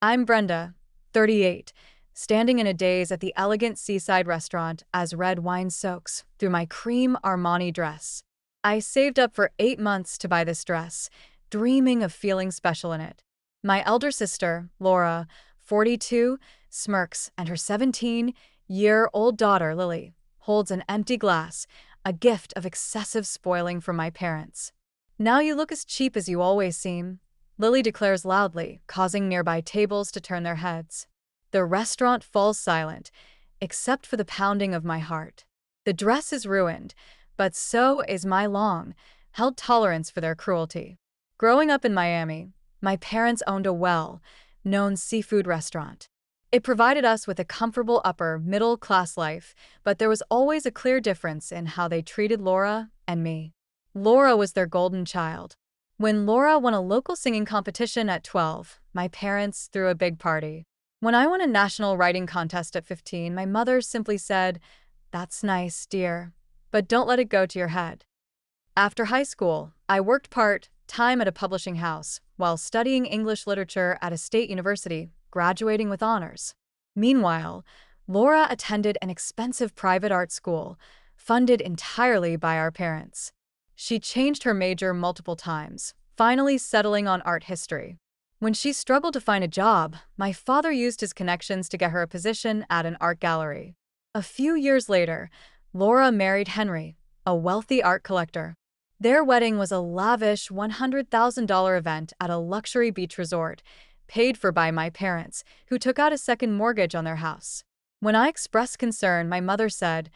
I'm Brenda, 38, standing in a daze at the elegant seaside restaurant as red wine soaks through my cream Armani dress. I saved up for 8 months to buy this dress, dreaming of feeling special in it. My elder sister, Laura, 42, smirks, and her 17-year-old daughter, Lily, holds an empty glass, a gift of excessive spoiling from my parents. Now you look as cheap as you always seem, Lily declares loudly, causing nearby tables to turn their heads. The restaurant falls silent, except for the pounding of my heart. The dress is ruined, but so is my long-held tolerance for their cruelty. Growing up in Miami, my parents owned a well-known seafood restaurant. It provided us with a comfortable upper-middle-class life, but there was always a clear difference in how they treated Laura and me. Laura was their golden child. When Laura won a local singing competition at 12, my parents threw a big party. When I won a national writing contest at 15, my mother simply said, "That's nice, dear, but don't let it go to your head." After high school, I worked part-time at a publishing house while studying English literature at a state university, graduating with honors. Meanwhile, Laura attended an expensive private art school, funded entirely by our parents. She changed her major multiple times, finally settling on art history. When she struggled to find a job, my father used his connections to get her a position at an art gallery. A few years later, Laura married Henry, a wealthy art collector. Their wedding was a lavish $100,000 event at a luxury beach resort, paid for by my parents, who took out a second mortgage on their house. When I expressed concern, my mother said,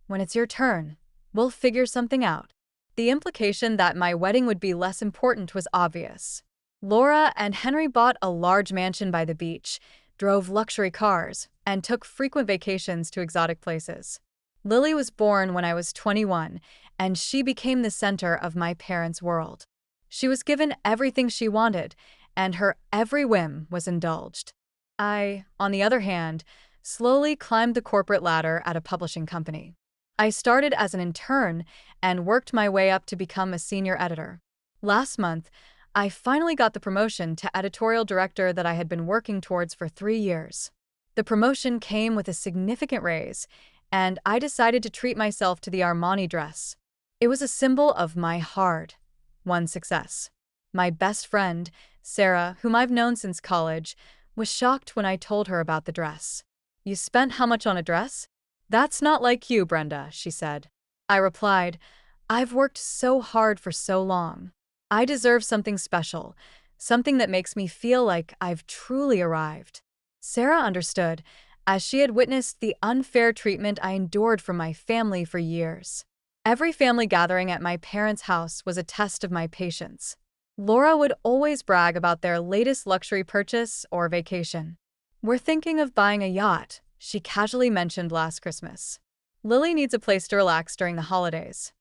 "When it's your turn, we'll figure something out." The implication that my wedding would be less important was obvious. Laura and Henry bought a large mansion by the beach, drove luxury cars, and took frequent vacations to exotic places. Lily was born when I was 21, and she became the center of my parents' world. She was given everything she wanted, and her every whim was indulged. I, on the other hand, slowly climbed the corporate ladder at a publishing company. I started as an intern and worked my way up to become a senior editor. Last month, I finally got the promotion to editorial director that I had been working towards for 3 years. The promotion came with a significant raise, and I decided to treat myself to the Armani dress. It was a symbol of my hard-won success. My best friend, Sarah, whom I've known since college, was shocked when I told her about the dress. "You spent how much on a dress? That's not like you, Brenda," she said. I replied, "I've worked so hard for so long. I deserve something special, something that makes me feel like I've truly arrived." Sarah understood, as she had witnessed the unfair treatment I endured from my family for years. Every family gathering at my parents' house was a test of my patience. Laura would always brag about their latest luxury purchase or vacation. "We're thinking of buying a yacht," she casually mentioned last Christmas. "Lily needs a place to relax during the holidays."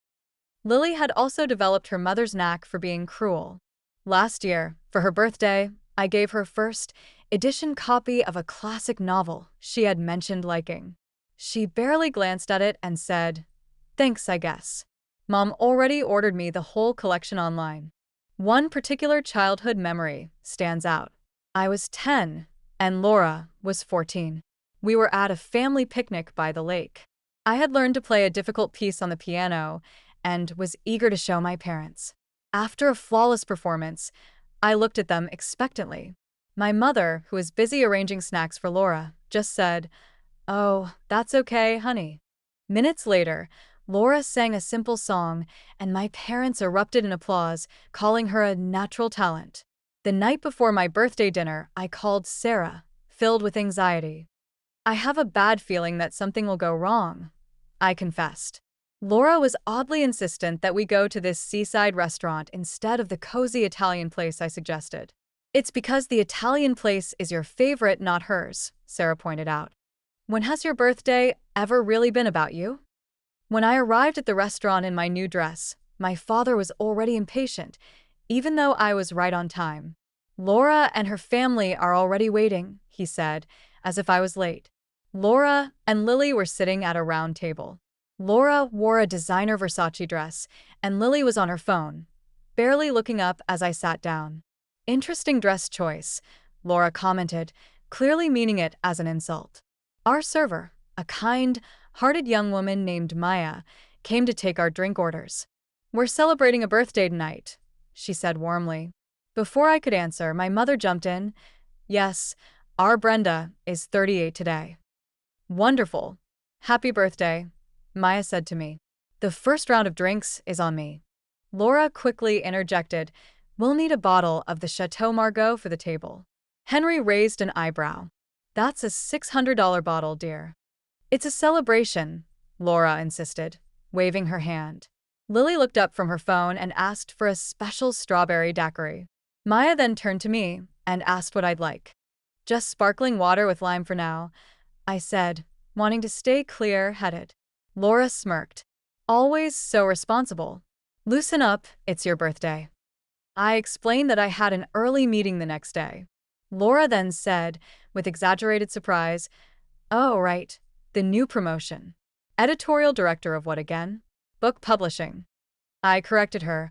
Lily had also developed her mother's knack for being cruel. Last year, for her birthday, I gave her first edition copy of a classic novel she had mentioned liking. She barely glanced at it and said, "Thanks, I guess. Mom already ordered me the whole collection online." One particular childhood memory stands out. I was 10, and Laura was 14. We were at a family picnic by the lake. I had learned to play a difficult piece on the piano and was eager to show my parents. After a flawless performance, I looked at them expectantly. My mother, who was busy arranging snacks for Laura, just said, "Oh, that's okay, honey." Minutes later, Laura sang a simple song, and my parents erupted in applause, calling her a natural talent. The night before my birthday dinner, I called Sarah, filled with anxiety. "I have a bad feeling that something will go wrong," I confessed. Laura was oddly insistent that we go to this seaside restaurant instead of the cozy Italian place I suggested. "It's because the Italian place is your favorite, not hers," Sarah pointed out. "When has your birthday ever really been about you?" When I arrived at the restaurant in my new dress, my father was already impatient, even though I was right on time. "Laura and her family are already waiting," he said, as if I was late. Laura and Lily were sitting at a round table. Laura wore a designer Versace dress, and Lily was on her phone, barely looking up as I sat down. "Interesting dress choice," Laura commented, clearly meaning it as an insult. Our server, a kind-hearted young woman named Maya, came to take our drink orders. We're celebrating a birthday tonight, she said warmly. Before I could answer, my mother jumped in. Yes, our Brenda is 38 today. Wonderful. Happy birthday, Maya said to me. The first round of drinks is on me. Laura quickly interjected, we'll need a bottle of the Chateau Margaux for the table. Henry raised an eyebrow. That's a $600 bottle, dear. It's a celebration, Laura insisted, waving her hand. Lily looked up from her phone and asked for a special strawberry daiquiri. Maya then turned to me and asked what I'd like. Just sparkling water with lime for now, I said, wanting to stay clear-headed. Laura smirked. Always so responsible. Loosen up, it's your birthday. I explained that I had an early meeting the next day. Laura then said, with exaggerated surprise, oh, right, the new promotion. Editorial director of what again? Book publishing. I corrected her.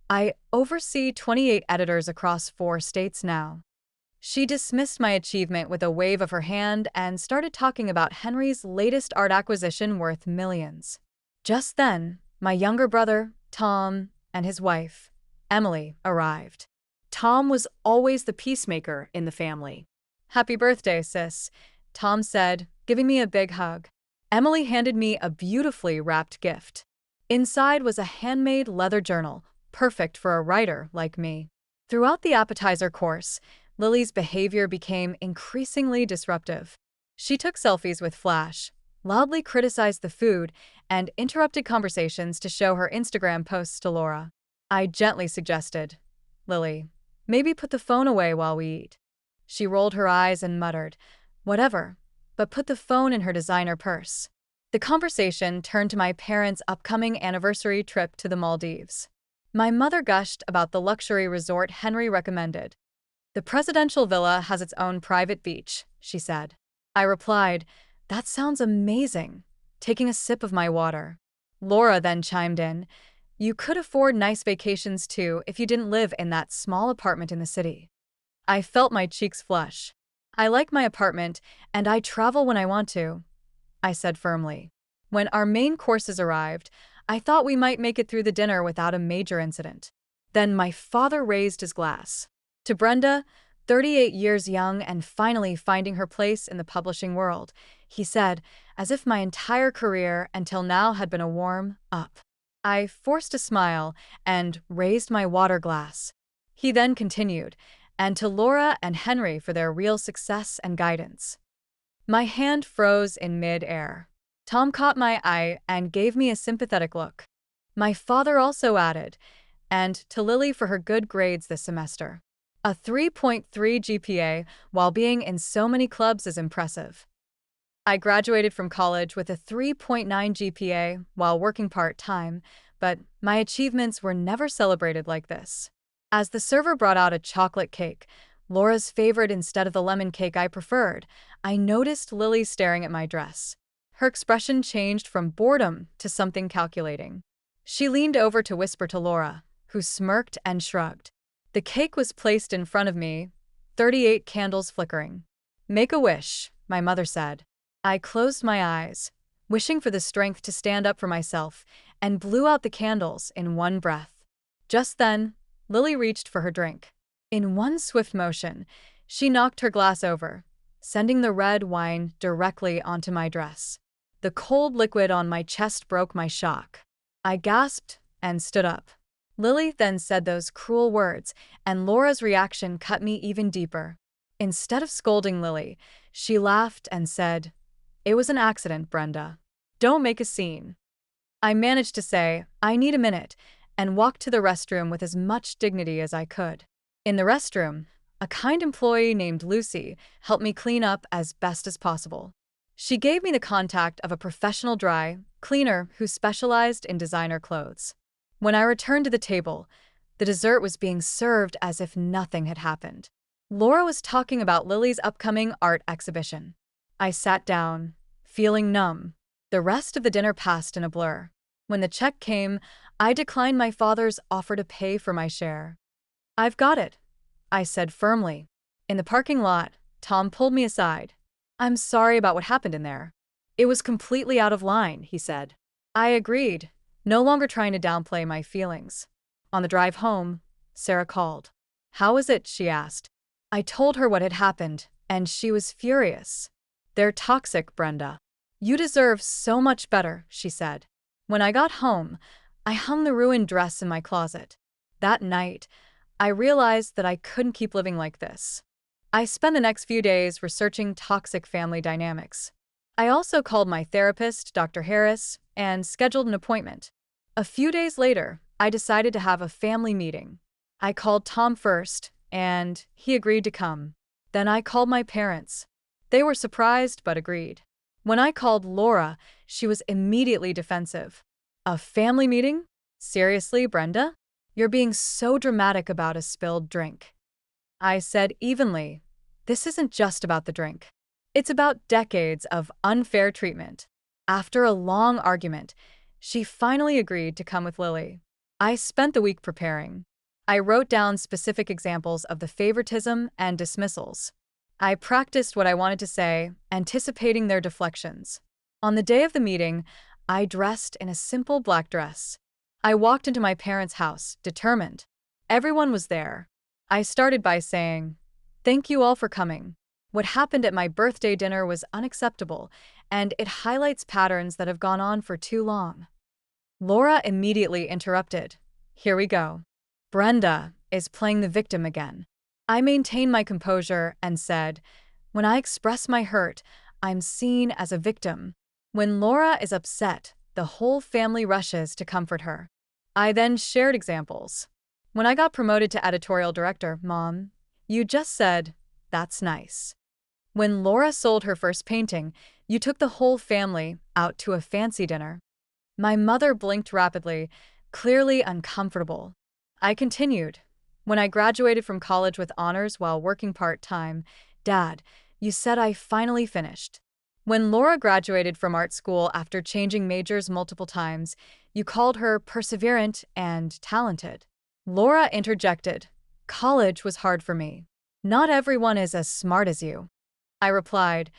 I oversee 28 editors across 4 states now. She dismissed my achievement with a wave of her hand and started talking about Henry's latest art acquisition worth millions. Just then, my younger brother, Tom, and his wife, Emily, arrived. Tom was always the peacemaker in the family. Happy birthday, sis, Tom said, giving me a big hug. Emily handed me a beautifully wrapped gift. Inside was a handmade leather journal, perfect for a writer like me. Throughout the appetizer course, Lily's behavior became increasingly disruptive. She took selfies with Flash, loudly criticized the food, and interrupted conversations to show her Instagram posts to Laura. I gently suggested, Lily, maybe put the phone away while we eat. She rolled her eyes and muttered, whatever, but put the phone in her designer purse. The conversation turned to my parents' upcoming anniversary trip to the Maldives. My mother gushed about the luxury resort Henry recommended. The presidential villa has its own private beach, she said. I replied, that sounds amazing, taking a sip of my water. Laura then chimed in, you could afford nice vacations too if you didn't live in that small apartment in the city. I felt my cheeks flush. I like my apartment and I travel when I want to, I said firmly. When our main courses arrived, I thought we might make it through the dinner without a major incident. Then my father raised his glass. To Brenda, 38 years young and finally finding her place in the publishing world, he said, as if my entire career until now had been a warm-up. I forced a smile and raised my water glass. He then continued, and to Laura and Henry for their real success and guidance. My hand froze in mid-air. Tom caught my eye and gave me a sympathetic look. My father also added, and to Lily for her good grades this semester. A 3.3 GPA while being in so many clubs is impressive. I graduated from college with a 3.9 GPA while working part-time, but my achievements were never celebrated like this. As the server brought out a chocolate cake, Laura's favorite instead of the lemon cake I preferred, I noticed Lily staring at my dress. Her expression changed from boredom to something calculating. She leaned over to whisper to Laura, who smirked and shrugged. The cake was placed in front of me, 38 candles flickering. Make a wish, my mother said. I closed my eyes, wishing for the strength to stand up for myself, and blew out the candles in one breath. Just then, Lily reached for her drink. In one swift motion, she knocked her glass over, sending the red wine directly onto my dress. The cold liquid on my chest broke my shock. I gasped and stood up. Lily then said those cruel words, and Laura's reaction cut me even deeper. Instead of scolding Lily, she laughed and said, "It was an accident, Brenda. Don't make a scene." I managed to say, "I need a minute," and walked to the restroom with as much dignity as I could. In the restroom, a kind employee named Lucy helped me clean up as best as possible. She gave me the contact of a professional dry cleaner who specialized in designer clothes. When I returned to the table, the dessert was being served as if nothing had happened. Laura was talking about Lily's upcoming art exhibition. I sat down, feeling numb. The rest of the dinner passed in a blur. When the check came, I declined my father's offer to pay for my share. "I've got it," I said firmly. In the parking lot, Tom pulled me aside. "I'm sorry about what happened in there. It was completely out of line," he said. I agreed, no longer trying to downplay my feelings. On the drive home, Sarah called. "How is it?" she asked. I told her what had happened, and she was furious. "They're toxic, Brenda. You deserve so much better," she said. When I got home, I hung the ruined dress in my closet. That night, I realized that I couldn't keep living like this. I spent the next few days researching toxic family dynamics. I also called my therapist, Dr. Harris, and scheduled an appointment. A few days later, I decided to have a family meeting. I called Tom first, and he agreed to come. Then I called my parents. They were surprised but agreed. When I called Laura, she was immediately defensive. "A family meeting? Seriously, Brenda? You're being so dramatic about a spilled drink." I said evenly, "This isn't just about the drink. It's about decades of unfair treatment." After a long argument, she finally agreed to come with Lily. I spent the week preparing. I wrote down specific examples of the favoritism and dismissals. I practiced what I wanted to say, anticipating their deflections. On the day of the meeting, I dressed in a simple black dress. I walked into my parents' house, determined. Everyone was there. I started by saying, "Thank you all for coming. What happened at my birthday dinner was unacceptable, and it highlights patterns that have gone on for too long." Laura immediately interrupted. "Here we go. Brenda is playing the victim again." I maintained my composure and said, "When I express my hurt, I'm seen as a victim. When Laura is upset, the whole family rushes to comfort her." I then shared examples. "When I got promoted to editorial director, Mom, you just said, 'That's nice.' When Laura sold her first painting, you took the whole family out to a fancy dinner." My mother blinked rapidly, clearly uncomfortable. I continued. "When I graduated from college with honors while working part-time, Dad, you said I finally finished. When Laura graduated from art school after changing majors multiple times, you called her perseverant and talented." Laura interjected, "College was hard for me. Not everyone is as smart as you." I replied,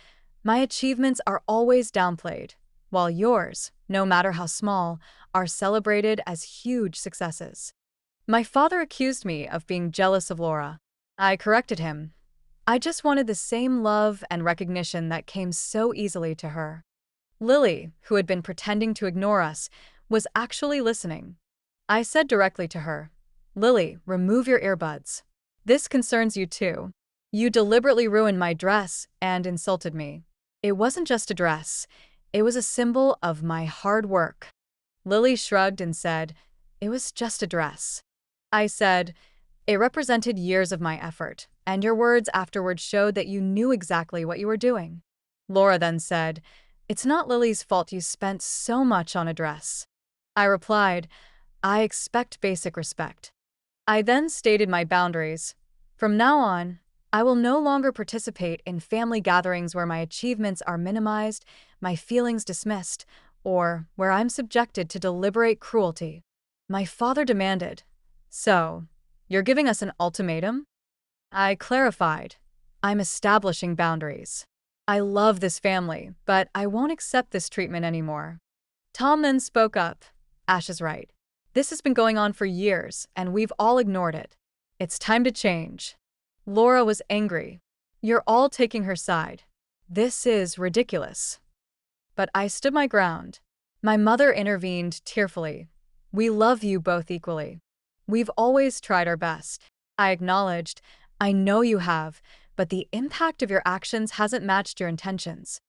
"My achievements are always downplayed, while yours, no matter how small, are celebrated as huge successes." My father accused me of being jealous of Laura. I corrected him. I just wanted the same love and recognition that came so easily to her. Lily, who had been pretending to ignore us, was actually listening. I said directly to her, "Lily, remove your earbuds. This concerns you too. You deliberately ruined my dress and insulted me. It wasn't just a dress. It was a symbol of my hard work." Lily shrugged and said, "It was just a dress." I said, "It represented years of my effort, and your words afterward showed that you knew exactly what you were doing." Laura then said, "It's not Lily's fault you spent so much on a dress." I replied, "I expect basic respect." I then stated my boundaries. From now on, I will no longer participate in family gatherings where my achievements are minimized, my feelings dismissed, or where I'm subjected to deliberate cruelty. My father demanded, "So, you're giving us an ultimatum?" I clarified, "I'm establishing boundaries. I love this family, but I won't accept this treatment anymore." Tom then spoke up. "Ash is right. This has been going on for years, and we've all ignored it. It's time to change." Laura was angry. "You're all taking her side. This is ridiculous." But I stood my ground. My mother intervened tearfully. "We love you both equally. We've always tried our best." I acknowledged, "I know you have, but the impact of your actions hasn't matched your intentions."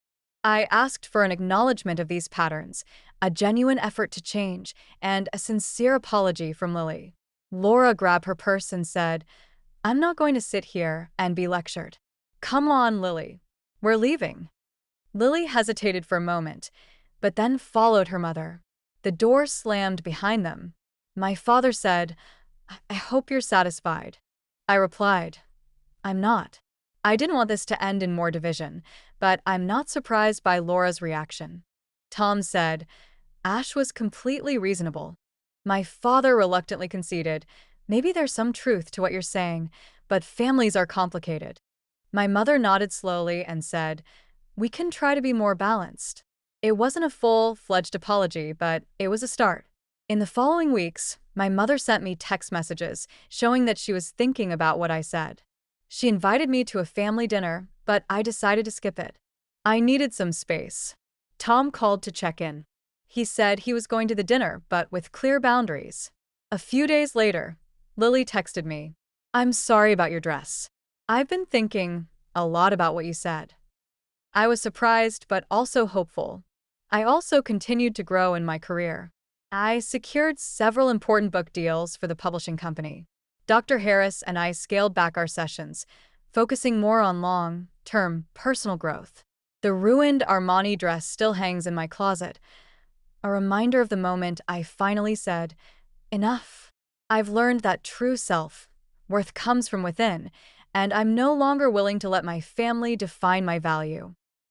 I asked for an acknowledgement of these patterns, a genuine effort to change, and a sincere apology from Lily. Laura grabbed her purse and said, "I'm not going to sit here and be lectured. Come on, Lily. We're leaving." Lily hesitated for a moment, but then followed her mother. The door slammed behind them. My father said, "I hope you're satisfied." I replied, "I'm not." I didn't want this to end in more division, but I'm not surprised by Laura's reaction. Tom said, "Ash was completely reasonable." My father reluctantly conceded, "Maybe there's some truth to what you're saying, but families are complicated. My mother nodded slowly and said, "We can try to be more balanced." It wasn't a full-fledged apology, but it was a start. In the following weeks, my mother sent me text messages showing that she was thinking about what I said. She invited me to a family dinner, but I decided to skip it. I needed some space. Tom called to check in. He said he was going to the dinner, but with clear boundaries. A few days later, Lily texted me, "I'm sorry about your dress. I've been thinking a lot about what you said." I was surprised, but also hopeful. I also continued to grow in my career. I secured several important book deals for the publishing company. Dr. Harris and I scaled back our sessions, focusing more on long-term personal growth. The ruined Armani dress still hangs in my closet, a reminder of the moment I finally said, "Enough." I've learned that true self-worth comes from within, and I'm no longer willing to let my family define my value.